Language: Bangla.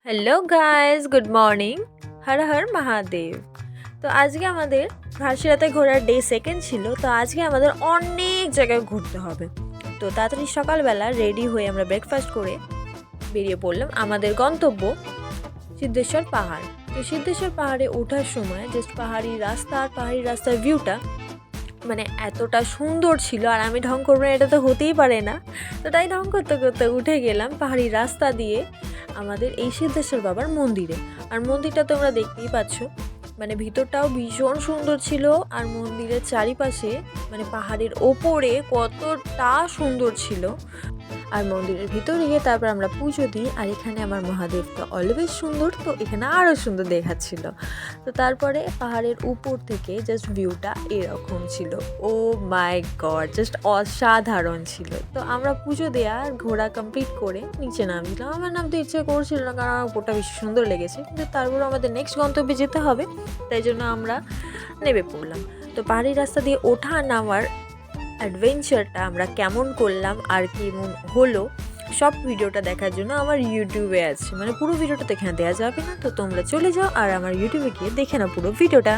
Hello guys, good morning. Har Har Mahadev. তো আজকে আমাদের ঘাসিরাতে ঘোরার ডে সেকেন্ড ছিল। তো আজকে আমাদের অনেক জায়গায় ঘুরতে হবে। তো তাড়াতাড়ি সকালবেলা রেডি হয়ে আমরা ব্রেকফাস্ট করে বেরিয়ে পড়লাম আমাদের গন্তব্য সিদ্ধেশ্বর পাহাড়। তো সিদ্ধেশ্বর পাহাড়ে ওঠার সময় জাস্ট পাহাড়ি রাস্তা আর পাহাড়ি রাস্তার ভিউটা মানে এতটা সুন্দর ছিল, আর আমি ঢং করবো না এটা তো হতেই পারে না। তো তাই ঢং করতে করতে উঠে গেলাম পাহাড়ি রাস্তা দিয়ে আমাদের এই সিদ্ধেশ্বর বাবার মন্দিরে। আর মন্দিরটা তোমরা দেখতেই পাচ্ছ, মানে ভিতরটাও ভীষণ সুন্দর ছিল। আর মন্দিরের চারিপাশে মানে পাহাড়ের ওপরে কতটা সুন্দর ছিল। আর মন্দিরের ভিতরে গিয়ে তারপর আমরা পুজো দিই। আর এখানে আমার মহাদেবটা অলওয়েজ সুন্দর, তো এখানে আরও সুন্দর দেখাচ্ছিল। তো তারপরে পাহাড়ের উপর থেকে জাস্ট ভিউটা এরকম ছিল। ও মাই গড, জাস্ট অসাধারণ ছিল। তো আমরা পুজো দেওয়া আর ঘোরা কমপ্লিট করে নিচে নামছিলাম। আমার নামতে ইচ্ছে করছিল না, কারণ আমার উপরটা বেশি সুন্দর লেগেছে, কিন্তু তারপর আমাদের নেক্সট গন্তব্যে যেতে হবে, তাই জন্য আমরা নেমে পড়লাম। তো পাহাড়ি রাস্তা দিয়ে ওঠা নামার অ্যাডভেঞ্চারটা আমরা কেমন করলাম আর কেমন হলো সব ভিডিওটা দেখার জন্য আমার ইউটিউবে আছে, মানে পুরো ভিডিওটা তো এখানে দেওয়া যাবে না। তো তোমরা চলে যাও আর আমার ইউটিউবে গিয়ে দেখে নাও পুরো ভিডিওটা।